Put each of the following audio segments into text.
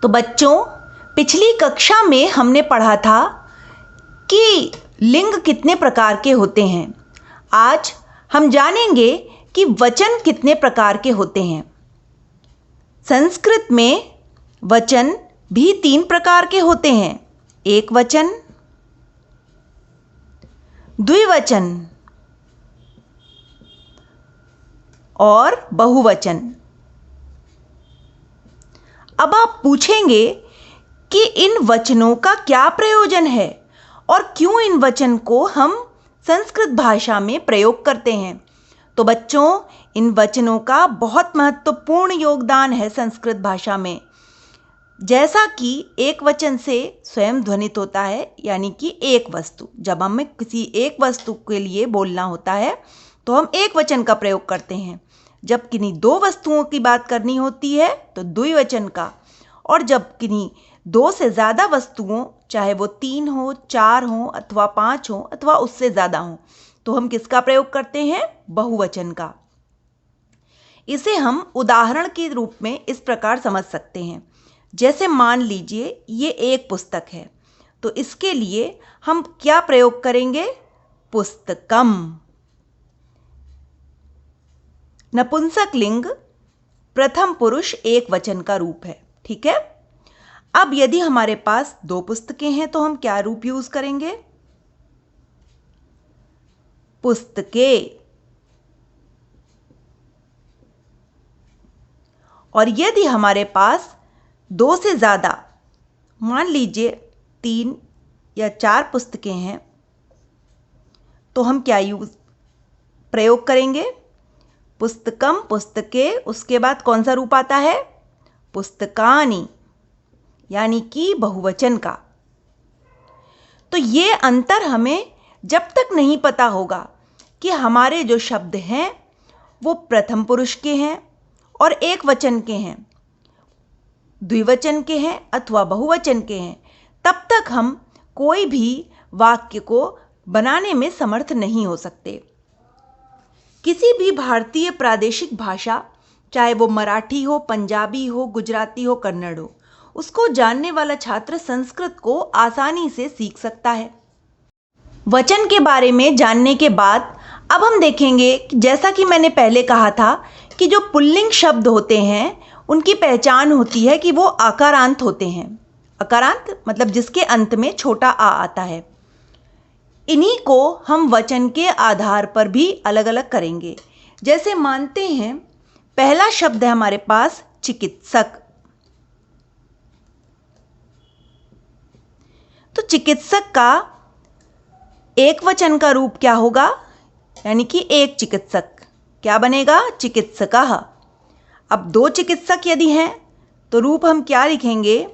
तो बच्चों, पिछली कक्षा में हमने पढ़ा था कि लिंग कितने प्रकार के होते हैं। आज हम जानेंगे कि वचन कितने प्रकार के होते हैं। संस्कृत में वचन भी 3 प्रकार के होते हैं। एक वचन, द्विवचन और बहुवचन। अब आप पूछेंगे कि इन वचनों का क्या प्रयोजन है और क्यों इन वचन को हम संस्कृत भाषा में प्रयोग करते हैं। तो बच्चों, इन वचनों का बहुत महत्वपूर्ण योगदान है संस्कृत भाषा में। जैसा कि एक वचन से स्वयं ध्वनित होता है, यानी कि एक वस्तु। जब हमें किसी एक वस्तु के लिए बोलना होता है तो हम एक वचन का प्रयोग करते हैं। जब किन्हीं 2 वस्तुओं की बात करनी होती है तो द्विवचन का, और जब किन्हीं 2 से ज़्यादा वस्तुओं, चाहे वो 3 हो, 4 हो अथवा 5 हो अथवा उससे ज़्यादा हो, तो हम किसका प्रयोग करते हैं? बहुवचन का। इसे हम उदाहरण के रूप में इस प्रकार समझ सकते हैं। जैसे मान लीजिए ये एक पुस्तक है, तो इसके लिए हम क्या प्रयोग करेंगे? पुस्तकम। नपुंसक लिंग प्रथम पुरुष एक वचन का रूप है। ठीक है। अब यदि हमारे पास 2 पुस्तकें हैं तो हम क्या रूप यूज करेंगे? पुस्तके। और यदि हमारे पास 2 से ज़्यादा, मान लीजिए 3 या 4 पुस्तकें हैं, तो हम क्या प्रयोग करेंगे? पुस्तकम, पुस्तके, उसके बाद कौन सा रूप आता है? पुस्तकानि, यानी कि बहुवचन का। तो ये अंतर हमें जब तक नहीं पता होगा कि हमारे जो शब्द हैं वो प्रथम पुरुष के हैं और एक वचन के हैं, द्विवचन के हैं अथवा बहुवचन के हैं, तब तक हम कोई भी वाक्य को बनाने में समर्थ नहीं हो सकते। किसी भी भारतीय प्रादेशिक भाषा, चाहे वो मराठी हो, पंजाबी हो, गुजराती हो, कन्नड़ हो, उसको जानने वाला छात्र संस्कृत को आसानी से सीख सकता है। वचन के बारे में जानने के बाद अब हम देखेंगे कि जैसा कि मैंने पहले कहा था कि जो पुल्लिंग शब्द होते हैं उनकी पहचान होती है कि वो आकारांत होते हैं। आकारांत मतलब जिसके अंत में छोटा आ आता है। इन्हीं को हम वचन के आधार पर भी अलग अलग करेंगे। जैसे मानते हैं पहला शब्द है हमारे पास चिकित्सक। तो चिकित्सक का एक वचन का रूप क्या होगा? यानी कि एक चिकित्सक क्या बनेगा? चिकित्सकः। अब 2 चिकित्सक यदि हैं तो रूप हम क्या लिखेंगे?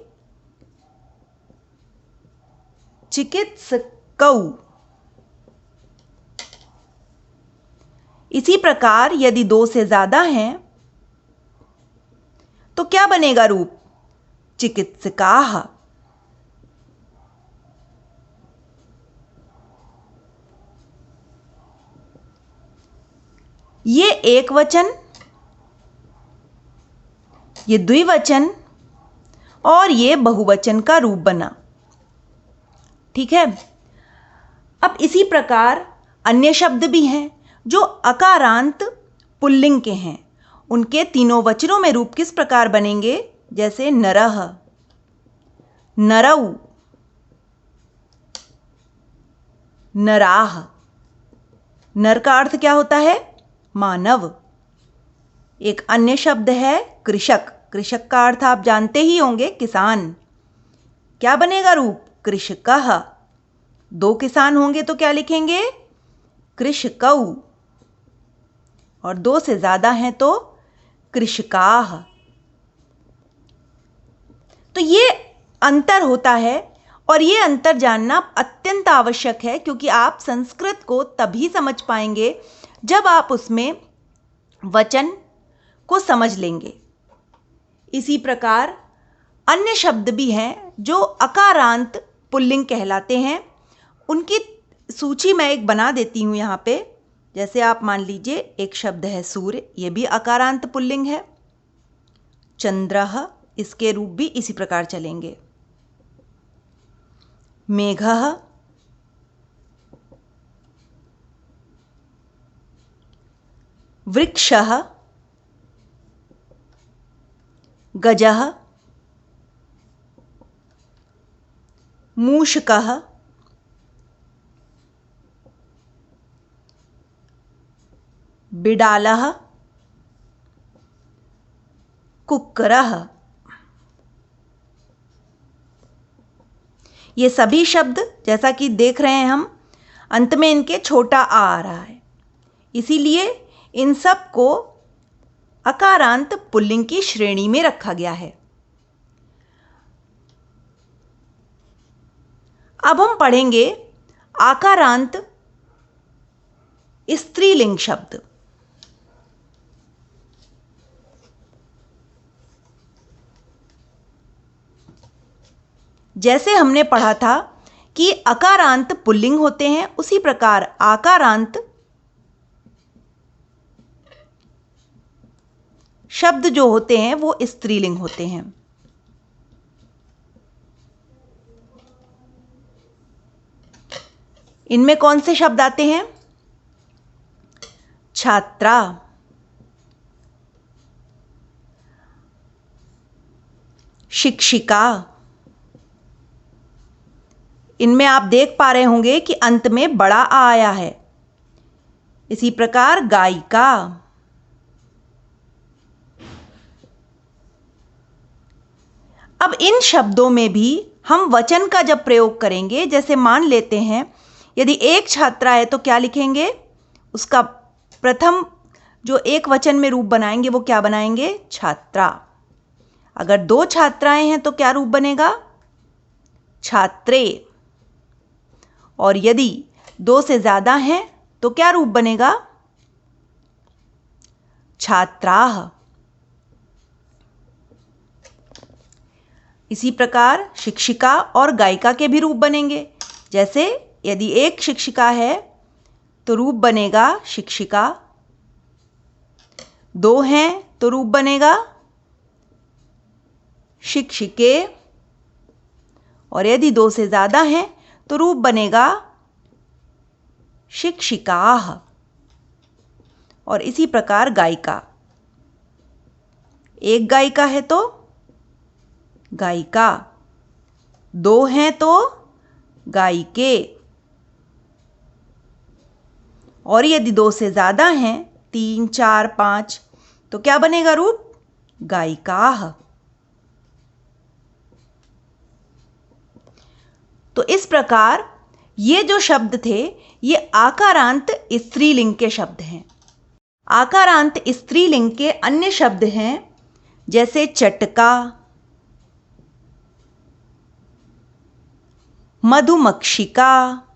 चिकित्सकौ। इसी प्रकार यदि 2 से ज़्यादा हैं तो क्या बनेगा रूप? चिकित्सकाः। ये एक वचन, ये द्विवचन और ये बहुवचन का रूप बना। ठीक है। अब इसी प्रकार अन्य शब्द भी हैं जो अकारांत पुल्लिंग के हैं। उनके तीनों वचनों में रूप किस प्रकार बनेंगे? जैसे नरः, नरौ, नराः। नर का अर्थ क्या होता है? मानव। एक अन्य शब्द है कृषक। कृषक का अर्थ आप जानते ही होंगे, किसान। क्या बनेगा रूप? कृषकः। 2 किसान होंगे तो क्या लिखेंगे? कृषकौ। और 2 से ज़्यादा हैं तो कृषकाः। तो ये अंतर होता है और ये अंतर जानना अत्यंत आवश्यक है, क्योंकि आप संस्कृत को तभी समझ पाएंगे जब आप उसमें वचन को समझ लेंगे। इसी प्रकार अन्य शब्द भी हैं जो अकारांत पुल्लिंग कहलाते हैं। उनकी सूची मैं एक बना देती हूँ यहाँ पे। जैसे आप मान लीजिए एक शब्द है सूर्य, ये भी अकारांत पुल्लिंग है। चंद्रः, इसके रूप भी इसी प्रकार चलेंगे। मेघः, वृक्षः, गजः, मूषकः, बिडालः, कुक्करः। ये सभी शब्द जैसा कि देख रहे हैं हम, अंत में इनके छोटा आ रहा है, इसीलिए इन सब को अकारांत पुल्लिंग की श्रेणी में रखा गया है। अब हम पढ़ेंगे आकारांत स्त्रीलिंग शब्द। जैसे हमने पढ़ा था कि अकारांत पुल्लिंग होते हैं, उसी प्रकार आकारांत शब्द जो होते हैं वो स्त्रीलिंग होते हैं। इनमें कौन से शब्द आते हैं? छात्रा, शिक्षिका। इनमें आप देख पा रहे होंगे कि अंत में बड़ा आ आया है। इसी प्रकार गायिका, अब इन शब्दों में भी हम वचन का जब प्रयोग करेंगे, जैसे मान लेते हैं यदि एक छात्रा है तो क्या लिखेंगे? उसका प्रथम जो एक वचन में रूप बनाएंगे वो क्या बनाएंगे? छात्रा। अगर दो छात्राएं हैं तो क्या रूप बनेगा? छात्रे। और यदि दो से ज्यादा हैं तो क्या रूप बनेगा? छात्राः। इसी प्रकार शिक्षिका और गायिका के भी रूप बनेंगे। जैसे यदि एक शिक्षिका है तो रूप बनेगा शिक्षिका, दो हैं तो रूप बनेगा शिक्षिके, और यदि दो से ज्यादा हैं तो रूप बनेगा शिक्षिकाः। और इसी प्रकार गायिका, एक गायिका है तो गायिका, दो हैं तो गायिके, और यदि दो से ज्यादा हैं, 3, 4, 5, तो क्या बनेगा रूप? गायिकाः। तो इस प्रकार ये जो शब्द थे ये आकारांत स्त्रीलिंग के शब्द हैं। आकारांत स्त्रीलिंग के अन्य शब्द हैं जैसे चटका, मधुमक्षिका,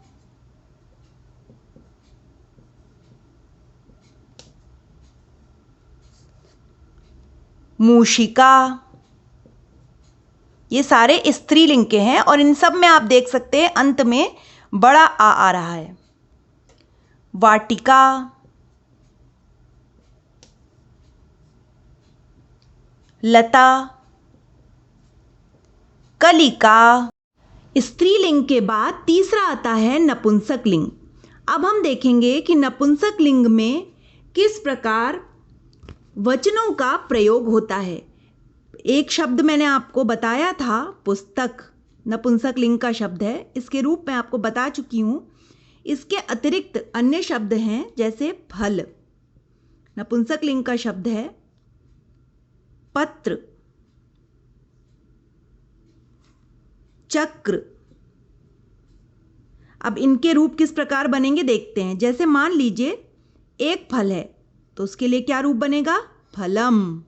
मूषिका। ये सारे स्त्रीलिंग के हैं और इन सब में आप देख सकते हैं अंत में बड़ा आ रहा है। वाटिका, लता, कलिका। स्त्रीलिंग के बाद तीसरा आता है नपुंसक लिंग। अब हम देखेंगे कि नपुंसक लिंग में किस प्रकार वचनों का प्रयोग होता है। एक शब्द मैंने आपको बताया था, पुस्तक, नपुंसक लिंग का शब्द है, इसके रूप में आपको बता चुकी हूं। इसके अतिरिक्त अन्य शब्द हैं जैसे फल, नपुंसक लिंग का शब्द है। पत्र, चक्र। अब इनके रूप किस प्रकार बनेंगे देखते हैं। जैसे मान लीजिए एक फल है तो उसके लिए क्या रूप बनेगा? फलम।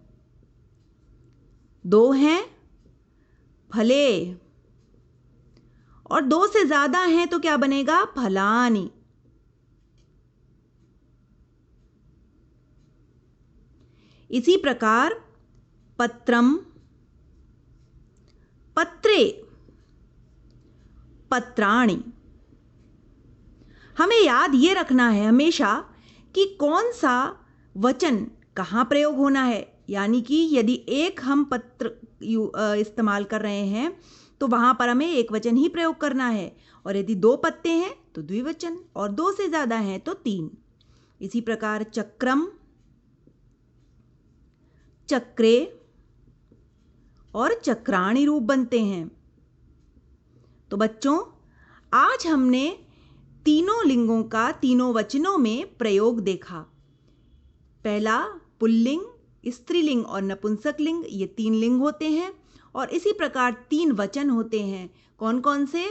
दो हैं, फले, और दो से ज्यादा हैं तो क्या बनेगा? फलानि। इसी प्रकार पत्रम, पत्रे, पत्राणि। हमें याद ये रखना है हमेशा कि कौन सा वचन कहाँ प्रयोग होना है। यानी कि यदि एक हम पत्र इस्तेमाल कर रहे हैं तो वहाँ पर हमें एक वचन ही प्रयोग करना है, और यदि 2 पत्ते हैं तो द्विवचन, और 2 से ज़्यादा हैं तो 3। इसी प्रकार चक्रम, चक्रे और चक्राणी रूप बनते हैं। तो बच्चों, आज हमने तीनों लिंगों का तीनों वचनों में प्रयोग देखा। पहला पुल्लिंग, स्त्रीलिंग और नपुंसक लिंग, ये 3 लिंग होते हैं, और इसी प्रकार 3 वचन होते हैं। कौन कौन से?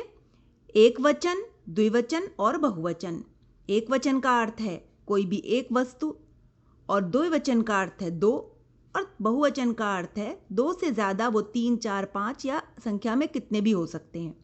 एक वचन, द्विवचन और बहुवचन। एक वचन का अर्थ है कोई भी एक वस्तु, और द्विवचन का अर्थ है 2, और बहुवचन का अर्थ है 2 से ज़्यादा, वो 3, 4, 5 या संख्या में कितने भी हो सकते हैं।